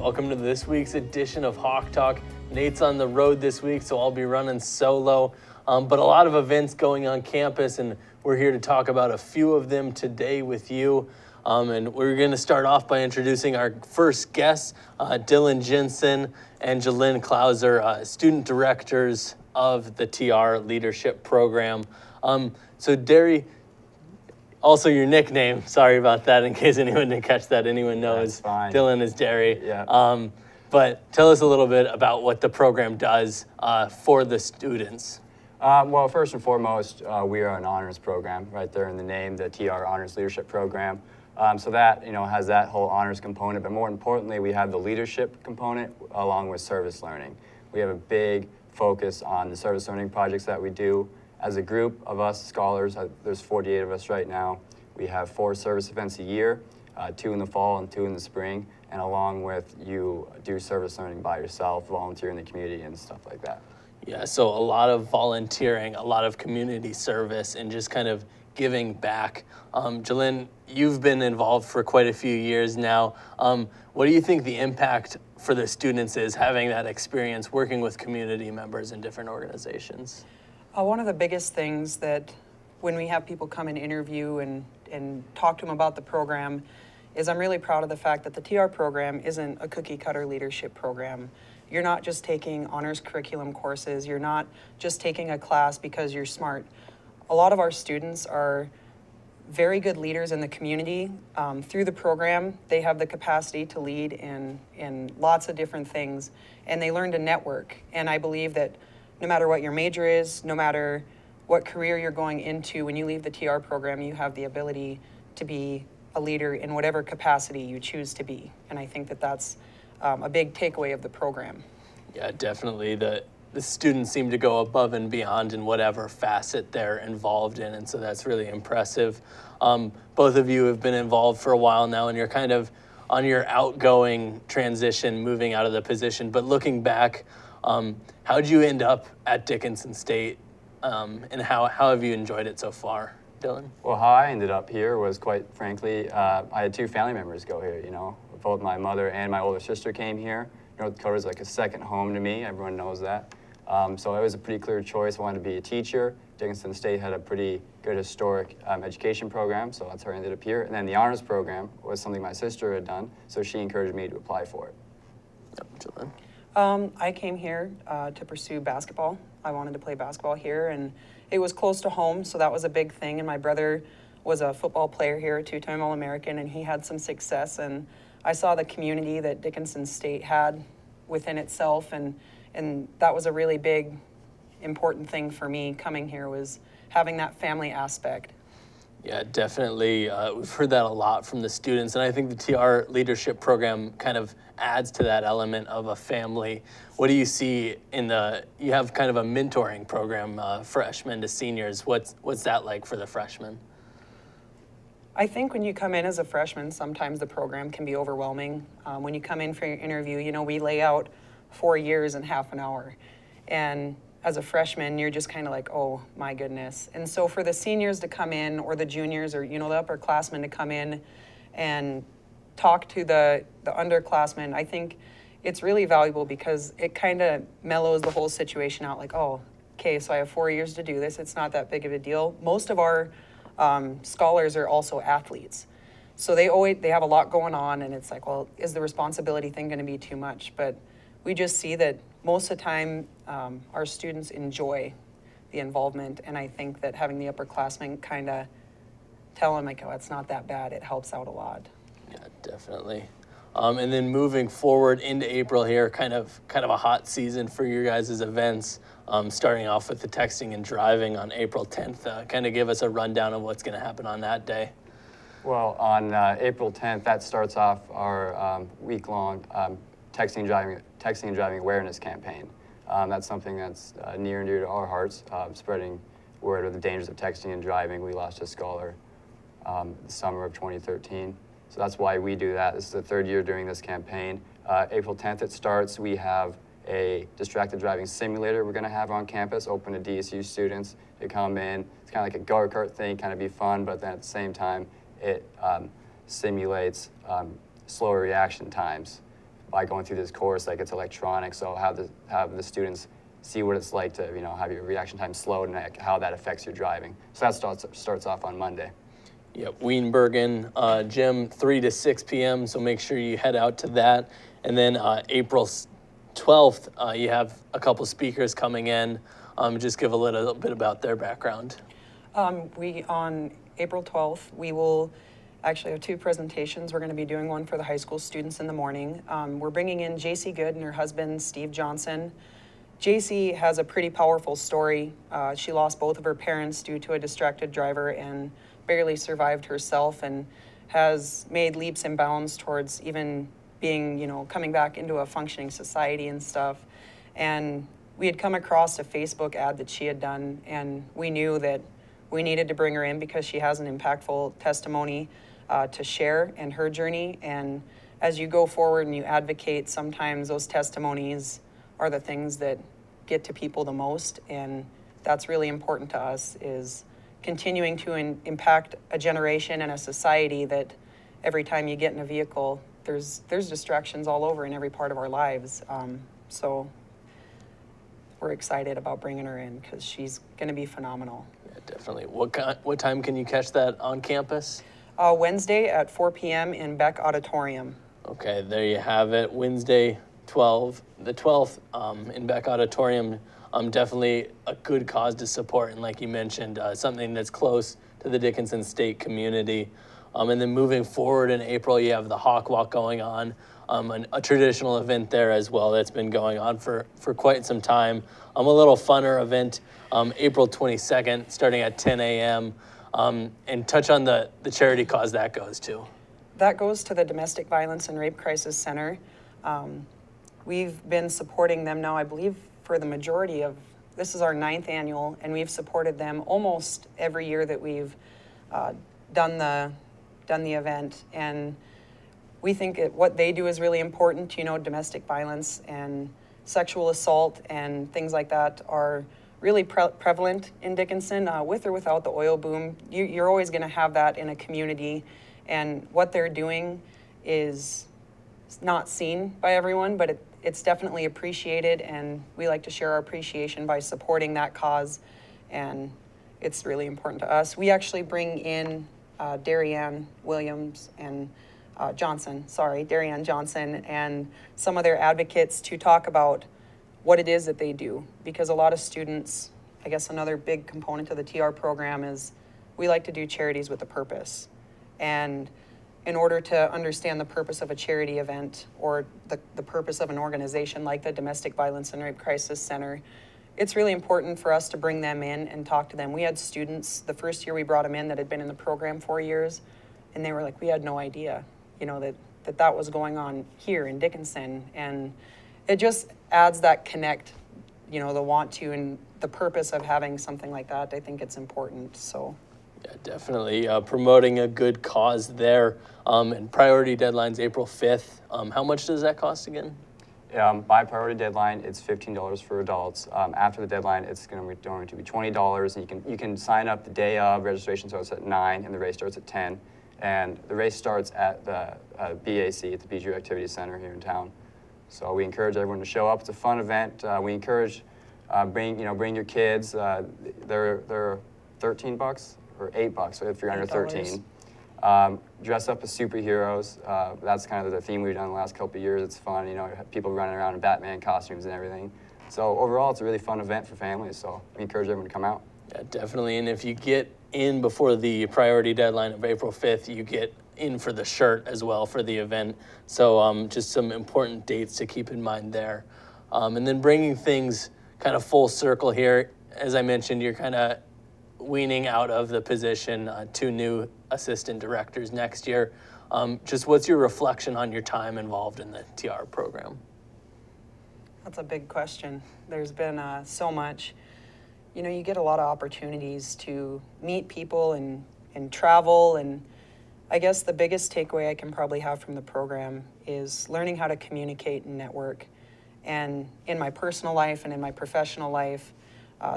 Welcome to this week's edition of Hawk Talk. Nate's on the road this week, so I'll be running solo. But a lot of events going on campus, and we're here to talk about a few of them today with you. And we're going to start off by introducing our first guests, Dylan Jensen and Jalynn Klauser, student directors of the TR Leadership Program. So Derry, also your nickname, sorry about that in case anyone didn't catch that, anyone knows Dylan is Derry. Yeah. But tell us a little bit about what the program does for the students. Well, first and foremost, we are an honors program, right there in the name, the TR Honors Leadership Program. So that, has that whole honors component, but more importantly, we have the leadership component along with service learning. We have a big focus on the service learning projects that we do. As a group of us scholars, there's 48 of us right now. We have 4 service events a year, 2 in the fall and 2 in the spring, and along with you do service learning by yourself, volunteer in the community and stuff like that. Yeah, so a lot of volunteering, a lot of community service, and just kind of giving back. Jalynn, you've been involved for quite a few years now. What do you think the impact for the students is having that experience working with community members in different organizations? One of the biggest things that when we have people come and interview and talk to them about the program is I'm really proud of the fact that the TR program isn't a cookie cutter leadership program. You're not just taking honors curriculum courses. You're not just taking a class because you're smart. A lot of our students are very good leaders in the community. Through the program, they have the capacity to lead in lots of different things, and they learn to network. And I believe that no matter what your major is, no matter what career you're going into, when you leave the TR program, you have the ability to be a leader in whatever capacity you choose to be. And I think that that's a big takeaway of the program. Yeah, definitely. The students seem to go above and beyond in whatever facet they're involved in, and so that's really impressive. Both of you have been involved for a while now, and you're kind of on your outgoing transition, moving out of the position. But looking back, how'd you end up at Dickinson State, and how have you enjoyed it so far, Dylan? Well, how I ended up here was, quite frankly, I had 2 family members go here, Both my mother and my older sister came here. North Dakota is like a second home to me. Everyone knows that. So it was a pretty clear choice. I wanted to be a teacher. Dickinson State had a pretty good historic education program, so that's how I ended up here. And then the honors program was something my sister had done, so she encouraged me to apply for it. Yep, Jalynn. I came here to pursue basketball. I wanted to play basketball here, and it was close to home, so that was a big thing. And my brother was a football player here, a 2-time All-American, and he had some success. And I saw the community that Dickinson State had within itself, and that was a really big, important thing for me coming here, was having that family aspect. Yeah, definitely. We've heard that a lot from the students, and I think the TR Leadership Program kind of adds to that element of a family. What do you see you have kind of a mentoring program, freshmen to seniors. What's that like for the freshmen? I think when you come in as a freshman, sometimes the program can be overwhelming. When you come in for your interview, we lay out 4 years in half an hour. And as a freshman, you're just kind of like, oh my goodness. And so for the seniors to come in, or the juniors, or the upperclassmen to come in and talk to the underclassmen, I think it's really valuable because it kind of mellows the whole situation out, like, oh, okay, so I have 4 years to do this. It's not that big of a deal. Most of our scholars are also athletes. So they have a lot going on, and it's like, well, is the responsibility thing going to be too much? But we just see that most of the time our students enjoy the involvement, and I think that having the upperclassmen kind of tell them, like, oh, it's not that bad, it helps out a lot. Yeah, definitely. And then moving forward into April here, kind of a hot season for your guys' events, starting off with the texting and driving on April 10th. Kind of give us a rundown of what's going to happen on that day. Well, on April 10th, that starts off our week-long texting and driving awareness campaign. That's something that's near and dear to our hearts, spreading word of the dangers of texting and driving. We lost a scholar the summer of 2013. So that's why we do that. This is the 3rd year doing this campaign. April 10th it starts. We have a distracted driving simulator we're going to have on campus, open to DSU students to come in. It's kind of like a go-kart thing, kind of be fun, but then at the same time, it simulates slower reaction times by going through this course. Like, it's electronic, so have the students see what it's like to, you know, have your reaction time slowed and like how that affects your driving. So that starts off on Monday. Yep, Wienbergen Gym, 3 to 6 p.m., so make sure you head out to that. And then April 12th, you have a couple speakers coming in. Just give a little bit about their background. On April 12th, we will actually have 2 presentations. We're going to be doing one for the high school students in the morning. We're bringing in JC Good and her husband, Steve Johnson. JC has a pretty powerful story. She lost both of her parents due to a distracted driver and barely survived herself, and has made leaps and bounds towards even being, you know, coming back into a functioning society and stuff. And we had come across a Facebook ad that she had done, and we knew that we needed to bring her in because she has an impactful testimony to share and her journey. And as you go forward and you advocate, sometimes those testimonies are the things that get to people the most. And that's really important to us, is continuing to impact a generation and a society that every time you get in a vehicle, there's distractions all over in every part of our lives. So we're excited about bringing her in because she's going to be phenomenal. Yeah, definitely. What time can you catch that on campus? Wednesday at 4 p.m. in Beck Auditorium. Okay, there you have it. Wednesday, the 12th in Beck Auditorium. Definitely a good cause to support, and like you mentioned, something that's close to the Dickinson State community. And then moving forward in April, you have the Hawk Walk going on, a traditional event there as well that's been going on for quite some time. A little funner event, April 22nd, starting at 10 a.m. And touch on the charity cause that goes to. That goes to the Domestic Violence and Rape Crisis Center. We've been supporting them now, I believe, for the majority of, this is our 9th annual, and we've supported them almost every year that we've done the event. And we think what they do is really important. You know, domestic violence and sexual assault and things like that are really prevalent in Dickinson, with or without the oil boom. You're always going to have that in a community, and what they're doing is not seen by everyone, but it's definitely appreciated, and we like to share our appreciation by supporting that cause, and it's really important to us. We actually bring in Darianne Williams and Darianne Johnson and some of their advocates to talk about what it is that they do, because a lot of students, I guess another big component of the TR program is we like to do charities with a purpose. And in order to understand the purpose of a charity event or the purpose of an organization like the Domestic Violence and Rape Crisis Center, it's really important for us to bring them in and talk to them. We had students, the first year we brought them in, that had been in the program 4 years, and they were like, we had no idea, you know, that was going on here in Dickinson. And it just adds that connect, you know, the want to and the purpose of having something like that. I think it's important, so. Yeah, definitely promoting a good cause there. And priority deadline's April 5th. How much does that cost again? By priority deadline, it's $15 for adults. After the deadline, it's going to be $20. And you can sign up the day of. Registration starts at 9, and the race starts at 10. And the race starts at the BAC, at the Bijou Activity Center here in town. So we encourage everyone to show up. It's a fun event. We encourage bring your kids. They're $13 or $8 if you're under 13. Dress up as superheroes. That's kind of the theme we've done the last couple of years. It's fun, you know, people running around in Batman costumes and everything. So overall, it's a really fun event for families. So we encourage everyone to come out. Yeah, definitely. And if you get in before the priority deadline of April 5th, you get in for the shirt as well for the event. So just some important dates to keep in mind there. And then bringing things kind of full circle here. As I mentioned, you're kind of weaning out of the position, 2 new assistant directors next year. Just what's your reflection on your time involved in the TR program? That's a big question. There's been so much. You know, you get a lot of opportunities to meet people and travel, and I guess the biggest takeaway I can probably have from the program is learning how to communicate and network. And in my personal life and in my professional life,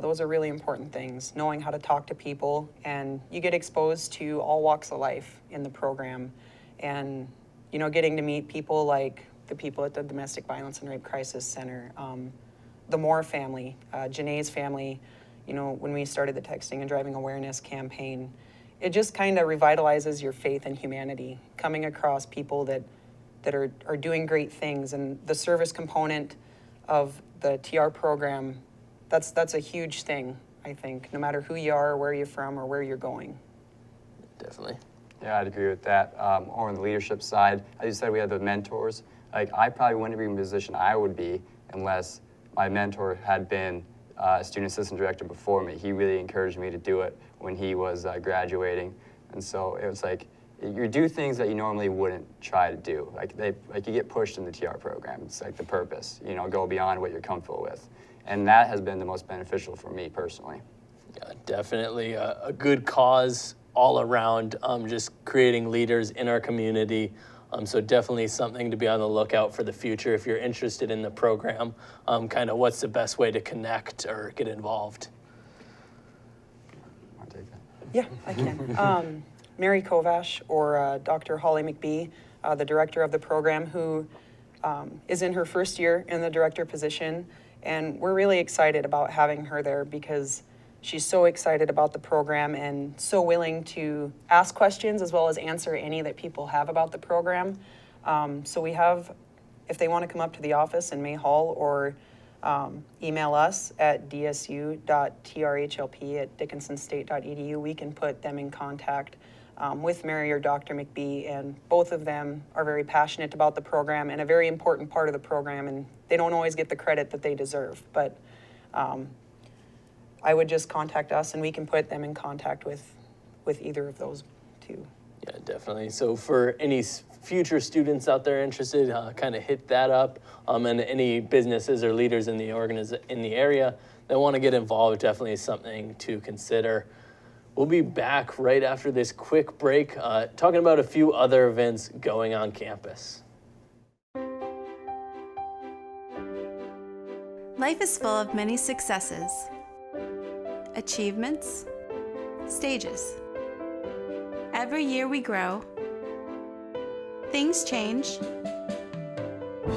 those are really important things, knowing how to talk to people, and you get exposed to all walks of life in the program. And, you know, getting to meet people like the people at the Domestic Violence and Rape Crisis Center, the Moore family, Janae's family, you know, when we started the Texting and Driving Awareness campaign. It just kind of revitalizes your faith in humanity, coming across people that are doing great things. And the service component of the TR program, that's a huge thing, I think, no matter who you are, or where you're from, or where you're going. Definitely. Yeah, I'd agree with that. On the leadership side, as you said, we have the mentors. Like, I probably wouldn't be in the position I would be unless my mentor had been a student assistant director before me. He really encouraged me to do it when he was graduating. And so it was like, you do things that you normally wouldn't try to do. Like you get pushed in the TR program. It's like the purpose, you know, go beyond what you're comfortable with. And that has been the most beneficial for me personally. Yeah, definitely a good cause all around, just creating leaders in our community. So definitely something to be on the lookout for the future. If you're interested in the program, kind of what's the best way to connect or get involved? I'll take that. Yeah, I can. Mary Kovash or Dr. Holly McBee, the director of the program, who is in her first year in the director position. And we're really excited about having her there because she's so excited about the program and so willing to ask questions as well as answer any that people have about the program. So we have, if they want to come up to the office in May Hall or email us at dsu.trhlp@dickinsonstate.edu, we can put them in contact with Mary or Dr. McBee, and both of them are very passionate about the program and a very important part of the program, and they don't always get the credit that they deserve, but I would just contact us and we can put them in contact with either of those two. Yeah, definitely. So for any future students out there interested, kind of hit that up, and any businesses or leaders in the in the area that want to get involved, definitely is something to consider. We'll be back right after this quick break, talking about a few other events going on campus. Life is full of many successes, achievements, stages. Every year we grow, things change,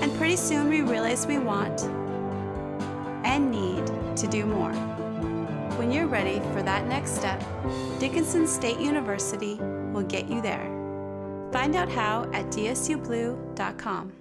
and pretty soon we realize we want and need to do more. When you're ready for that next step, Dickinson State University will get you there. Find out how at dsublue.com.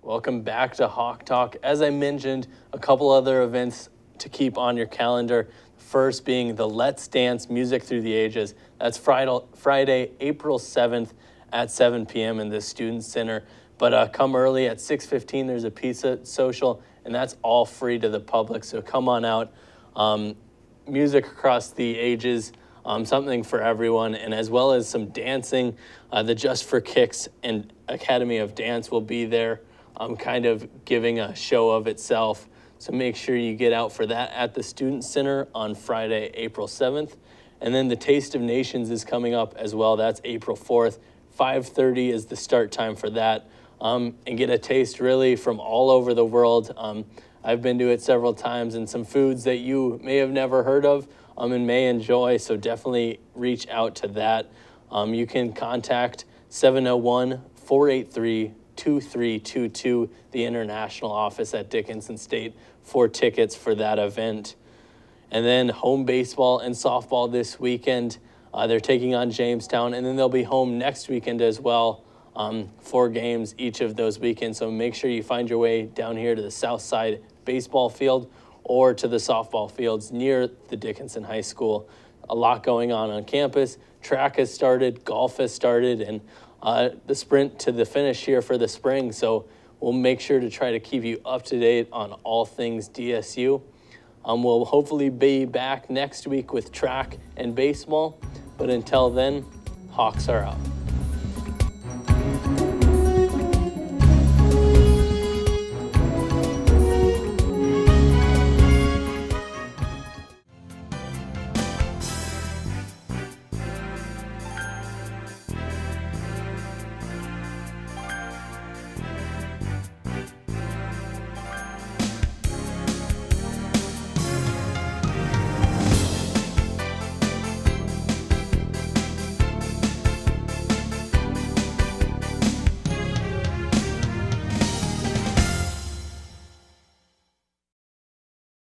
Welcome back to Hawk Talk. As I mentioned, a couple other events to keep on your calendar. First being the Let's Dance Music Through the Ages. That's Friday, April 7th at 7 p.m. in the Student Center. But come early at 6:15, there's a pizza social, and that's all free to the public. So come on out. Music across the ages, something for everyone, and as well as some dancing. The Just for Kicks and Academy of Dance will be there, kind of giving a show of itself. So make sure you get out for that at the Student Center on Friday, April 7th. And then the Taste of Nations is coming up as well. That's April 4th. 5:30 is the start time for that. And get a taste really from all over the world. I've been to it several times, and some foods that you may have never heard of and may enjoy, so definitely reach out to that. You can contact 701-483-2322, the international office at Dickinson State, for tickets for that event. And then home baseball and softball this weekend. They're taking on Jamestown, and then they'll be home next weekend as well. 4 games each of those weekends, so make sure you find your way down here to the south side baseball field or to the softball fields near the Dickinson High School. A lot going on campus. Track has started, golf has started, and the sprint to the finish here for the spring. So we'll make sure to try to keep you up to date on all things DSU. We'll hopefully be back next week with track and baseball, but until then, Hawks are out.